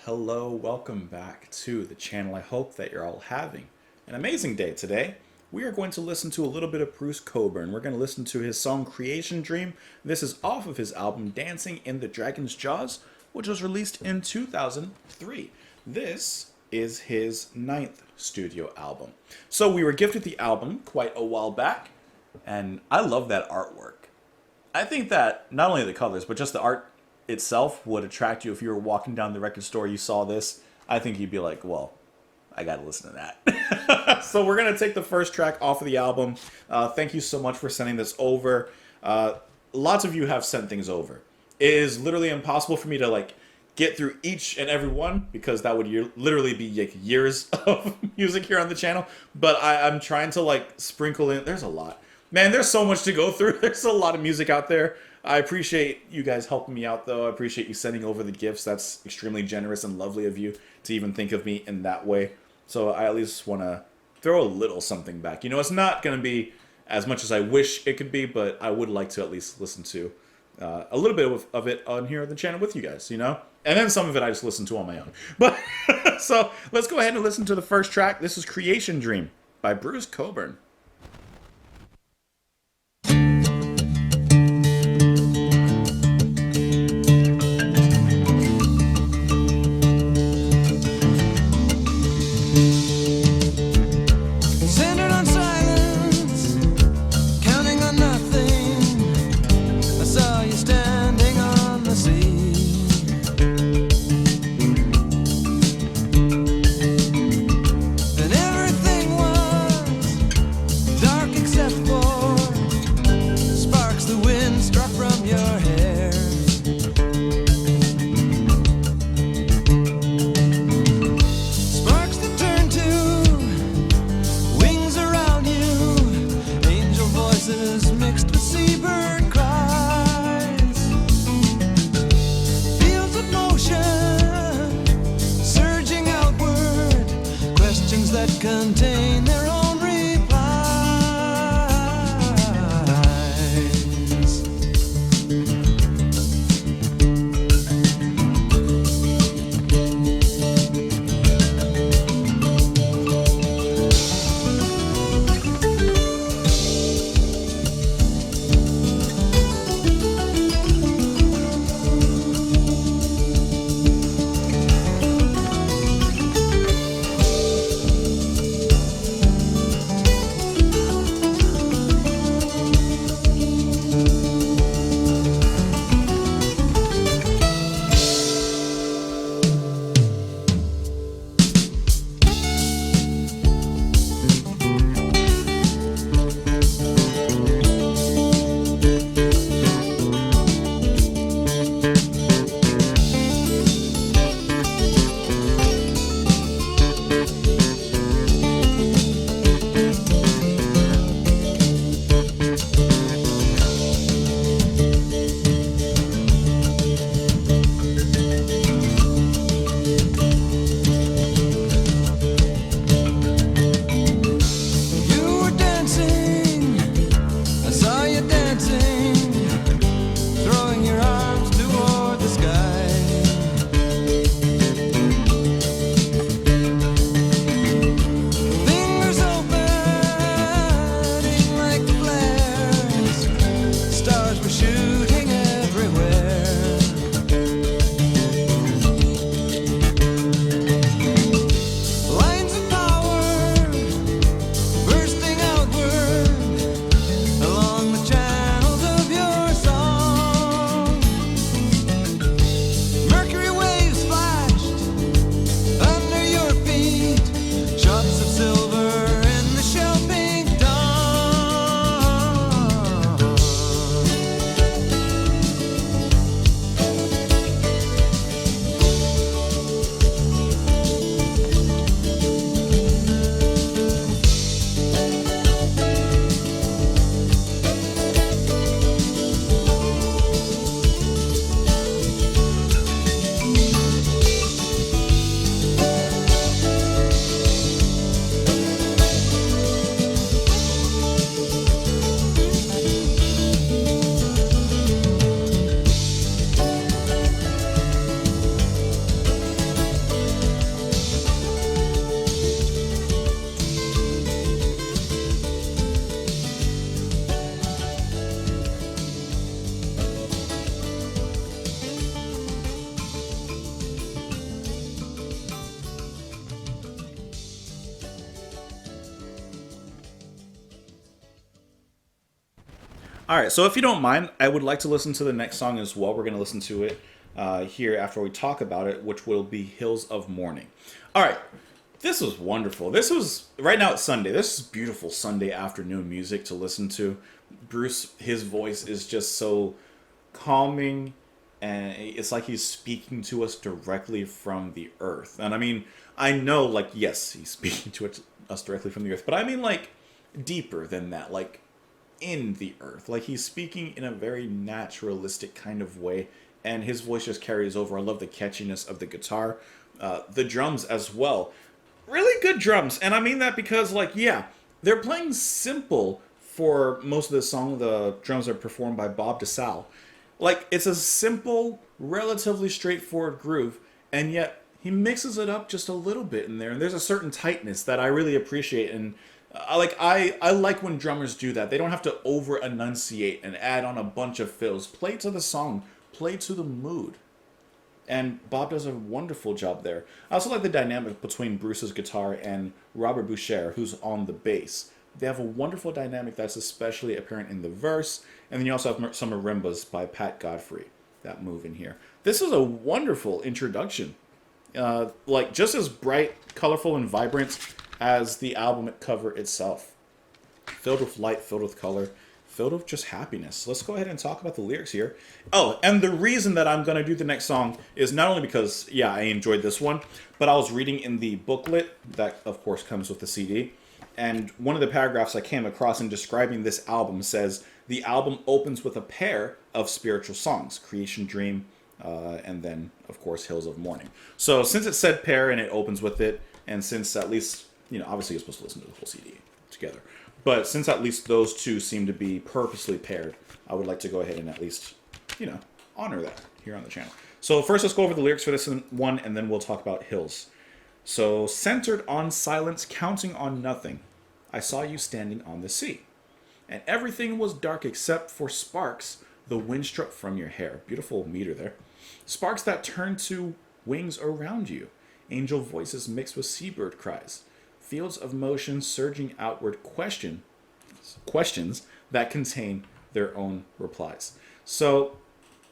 Hello, welcome back to the channel. I hope that you're all having an amazing day today. We are going to listen to a little bit of Bruce Cockburn. We're going to listen to his song Creation Dream. This is off of his album Dancing in the Dragon's Jaws, which was released in 2003. This is his 9th studio album. So we were gifted the album quite a while back, and I love that artwork. I think that not only the colors, but just the art itself would attract you. If you were walking down the record store, you saw this, I think you'd be like, well, I gotta listen to that. So we're gonna take the first track off of the album. Thank you so much for sending this over. Lots of you have sent things over. It is literally impossible for me to get through each and every one, because that would literally be years of music here on the channel. But I'm trying to sprinkle in. There's a lot, man. There's so much to go through. There's a lot of music out there. I appreciate you guys helping me out, though. I appreciate you sending over the gifts. That's extremely generous and lovely of you to even think of me in that way. So I at least want to throw a little something back. You know, it's not going to be as much as I wish it could be, but I would like to at least listen to a little bit of it on here on the channel with you guys, you know? And then some of it I just listen to on my own. But so let's go ahead and listen to the first track. This is Creation Dream by Bruce Cockburn. Contain their own replies. All right, so if you don't mind, I would like to listen to the next song as well. We're going to listen to it here after we talk about it, which will be Hills of Mourning. All right, this was wonderful. This was, right now it's Sunday. This is beautiful Sunday afternoon music to listen to. Bruce, his voice is just so calming, and it's like he's speaking to us directly from the earth. And I mean, I know, like, yes, he's speaking to us directly from the earth, but I mean, like, deeper than that, like, in the earth. Like, he's speaking in a very naturalistic kind of way, and his voice just carries over. I love the catchiness of the guitar, the drums as well. Really good drums, and I mean that because, like, yeah, they're playing simple for most of the song. The drums are performed by Bob DeSalle. Like, it's a simple, relatively straightforward groove, and yet he mixes it up just a little bit in there, and there's a certain tightness that I really appreciate. And I like when drummers do that. They don't have to over enunciate and add on a bunch of fills. Play to the song, play to the mood. And Bob does a wonderful job there. I also like the dynamic between Bruce's guitar and Robert Boucher, who's on the bass. They have a wonderful dynamic that's especially apparent in the verse. And then you also have some marimbas by Pat Godfrey that move in here. This is a wonderful introduction. Like, just as bright, colorful, and vibrant as the album cover itself. Filled with light, filled with color, filled with just happiness. Let's go ahead and talk about the lyrics here. Oh, and the reason that I'm going to do the next song is not only because, yeah, I enjoyed this one, but I was reading in the booklet that, of course, comes with the CD. And one of the paragraphs I came across in describing this album says, the album opens with a pair of spiritual songs, Creation Dream, and then, of course, Hills of Mourning. So since it said pair and it opens with it, and since at least, you know, obviously you're supposed to listen to the whole CD together, but since at least those two seem to be purposely paired, I would like to go ahead and at least, you know, honor that here on the channel. So first, let's go over the lyrics for this one, and then we'll talk about Hills. So, centered on silence, counting on nothing, I saw you standing on the sea. And everything was dark except for sparks the wind struck from your hair. Beautiful meter there. Sparks that turned to wings around you. Angel voices mixed with seabird cries. Fields of motion surging outward, questions that contain their own replies. So,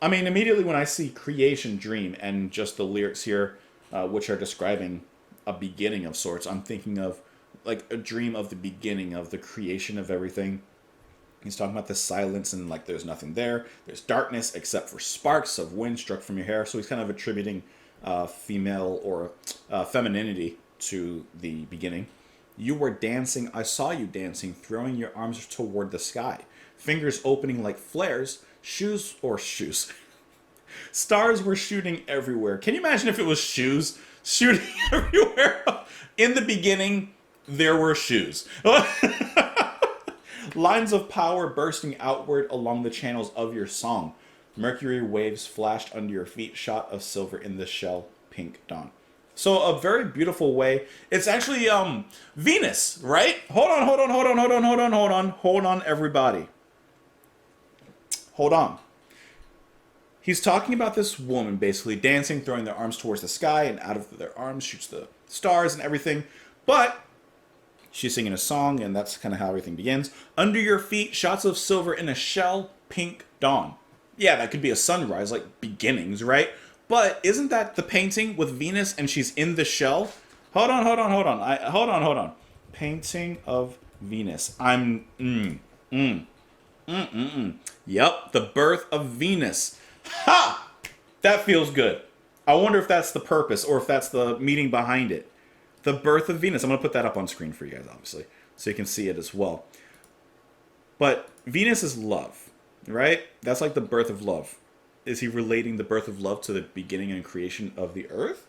I mean, immediately when I see Creation Dream and just the lyrics here, which are describing a beginning of sorts, I'm thinking of like a dream of the beginning of the creation of everything. He's talking about the silence and like there's nothing there. There's darkness except for sparks of wind struck from your hair. So he's kind of attributing female or femininity to the beginning. You were dancing. I saw you dancing, throwing your arms toward the sky. Fingers opening like flares. Shoes. Stars were shooting everywhere. Can you imagine if it was shoes shooting everywhere? In the beginning, there were shoes. Lines of power bursting outward along the channels of your song. Mercury waves flashed under your feet, shot of silver in the shell, pink dawn. So a very beautiful way. It's actually Venus, right? Hold on, everybody. Hold on. He's talking about this woman basically dancing, throwing their arms towards the sky, and out of their arms shoots the stars and everything. But she's singing a song, and that's kind of how everything begins. Under your feet, shots of silver in a shell, pink dawn. Yeah, that could be a sunrise, like beginnings, right? But isn't that the painting with Venus and she's in the shell? Hold on. Painting of Venus. Yep, the birth of Venus. Ha! That feels good. I wonder if that's the purpose or if that's the meaning behind it. The birth of Venus. I'm going to put that up on screen for you guys, obviously, so you can see it as well. But Venus is love, right? That's like the birth of love. Is he relating the birth of love to the beginning and creation of the earth?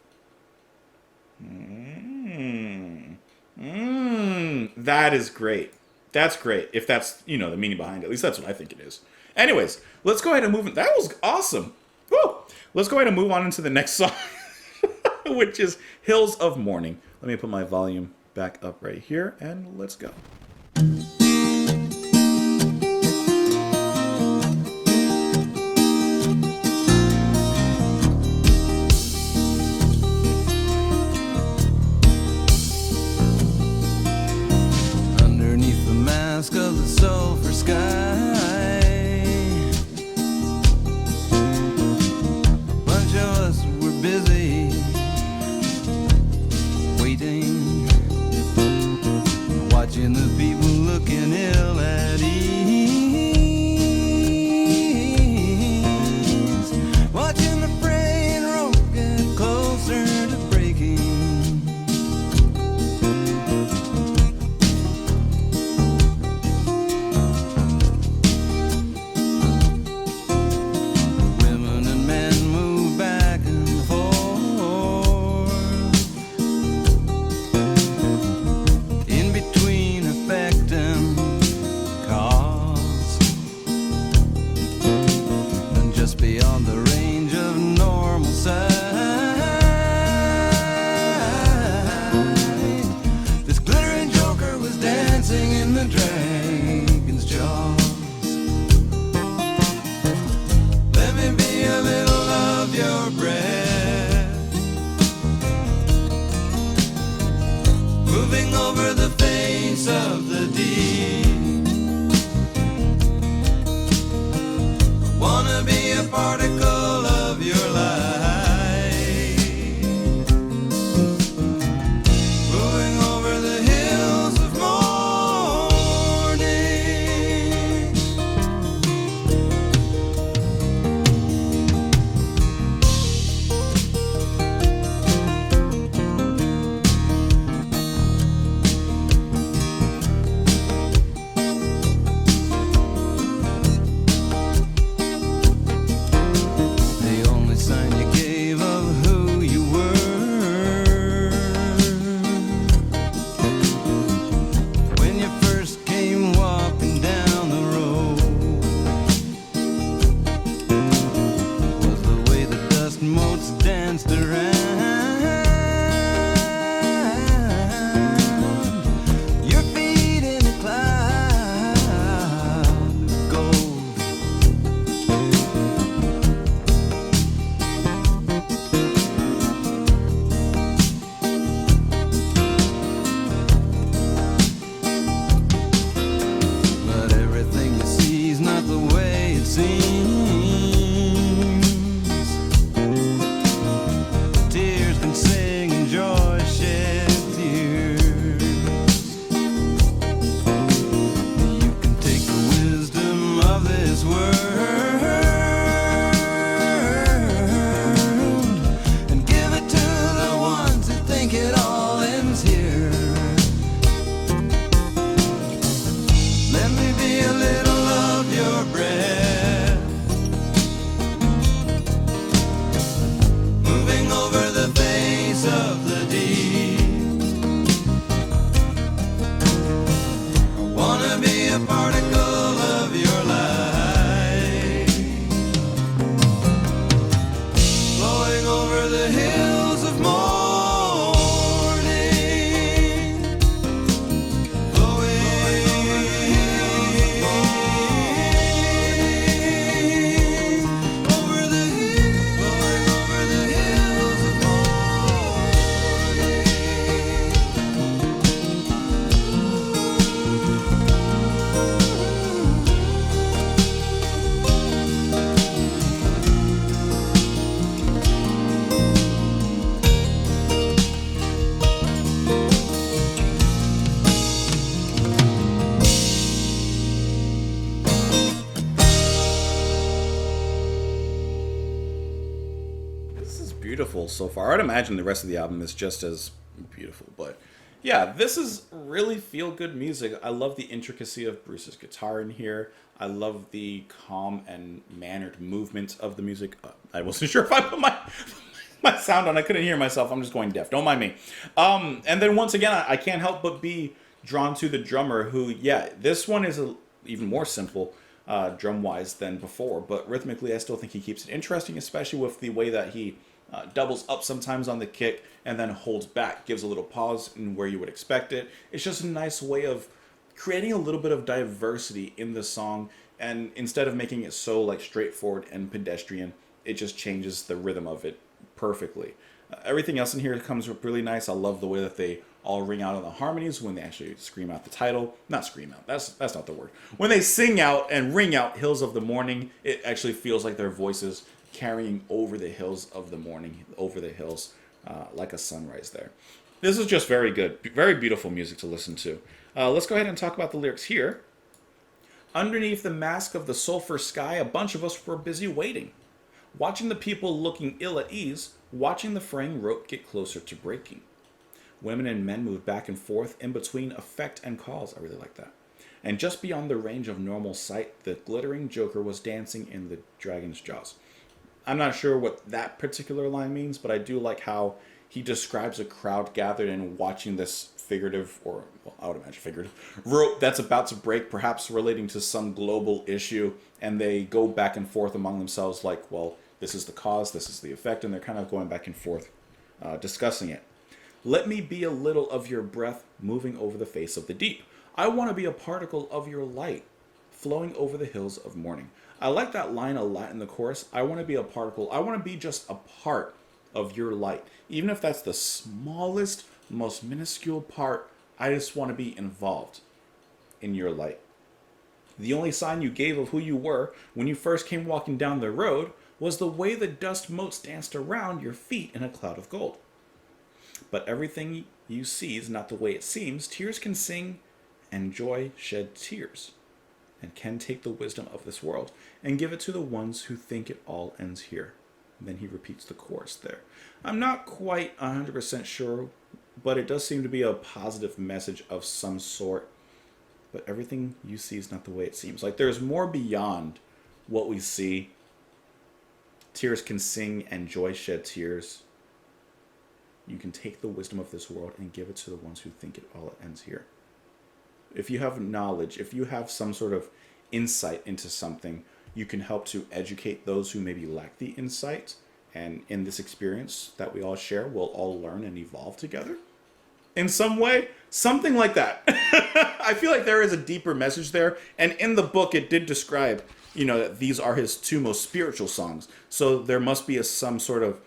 That is great. That's great. If that's, the meaning behind it. At least that's what I think it is. Anyways, let's go ahead and move. That was awesome. Woo! Let's go ahead and move on into the next song, which is Hills of Mourning. Let me put my volume back up right here, and let's go. Underneath the mask of the sulfur sky, this world and give it to the ones who think it all ends here. Let me be a little of your breath, moving over the face of the deep. I wanna be a particle of your light, flowing over the hills of morning, flowing over the hills of morning, over the hills, flowing over the hills of This is beautiful so far. I'd imagine the rest of the album is just as beautiful, but yeah, this is really feel-good music. I love the intricacy of Bruce's guitar in here. I love the calm and mannered movement of the music. I wasn't sure if I put my sound on. I couldn't hear myself. I'm just going deaf. Don't mind me. And then once again, I can't help but be drawn to the drummer who, yeah, this one is even more simple drum-wise than before, but rhythmically I still think he keeps it interesting, especially with the way that he doubles up sometimes on the kick and then holds back, gives a little pause in where you would expect it. It's just a nice way of creating a little bit of diversity in the song, and instead of making it so like straightforward and pedestrian, it just changes the rhythm of it perfectly. Everything else in here comes up really nice. I love the way that they all ring out on the harmonies when they actually scream out the title. Not scream out, that's not the word. When they sing out and ring out Hills of the Morning, it actually feels like their voices carrying over the hills of the morning, over the hills, like a sunrise there. This is just very good, very beautiful music to listen to. Let's go ahead and talk about the lyrics here. Underneath the mask of the sulfur sky, a bunch of us were busy waiting, watching the people looking ill at ease, watching the fraying rope get closer to breaking. Women and men moved back and forth in between effect and cause. I really like that. And just beyond the range of normal sight, the glittering Joker was dancing in the dragon's jaws. I'm not sure what that particular line means, but I do like how he describes a crowd gathered and watching this figurative, or well, I would imagine figurative, rope that's about to break, perhaps relating to some global issue, and they go back and forth among themselves like, well, this is the cause, this is the effect, and they're kind of going back and forth discussing it. Let me be a little of your breath moving over the face of the deep. I want to be a particle of your light flowing over the hills of morning. I like that line a lot in the chorus. I want to be a particle. I want to be just a part of your light. Even if that's the smallest, most minuscule part, I just want to be involved in your light. The only sign you gave of who you were when you first came walking down the road was the way the dust motes danced around your feet in a cloud of gold. But everything you see is not the way it seems. Tears can sing and joy shed tears, and can take the wisdom of this world and give it to the ones who think it all ends here. And then he repeats the chorus there. I'm not quite 100% sure, but it does seem to be a positive message of some sort. But everything you see is not the way it seems. Like there's more beyond what we see. Tears can sing and joy shed tears. You can take the wisdom of this world and give it to the ones who think it all ends here. If you have knowledge, if you have some sort of insight into something, you can help to educate those who maybe lack the insight. And in this experience that we all share, we'll all learn and evolve together in some way. Something like that. I feel like there is a deeper message there. And in the book, it did describe, that these are his two most spiritual songs. So there must be some sort of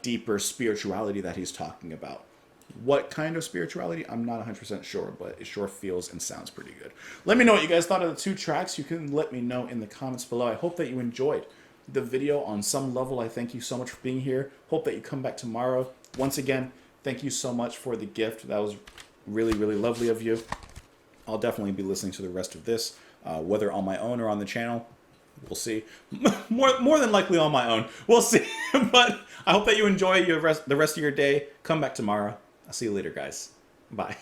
deeper spirituality that he's talking about. What kind of spirituality? I'm not 100% sure, but it sure feels and sounds pretty good. Let me know what you guys thought of the two tracks. You can let me know in the comments below. I hope that you enjoyed the video on some level. I thank you so much for being here. Hope that you come back tomorrow. Once again, thank you so much for the gift. That was really, really lovely of you. I'll definitely be listening to the rest of this, whether on my own or on the channel. We'll see. More than likely on my own. We'll see. But I hope that you enjoy the rest of your day. Come back tomorrow. I'll see you later, guys. Bye.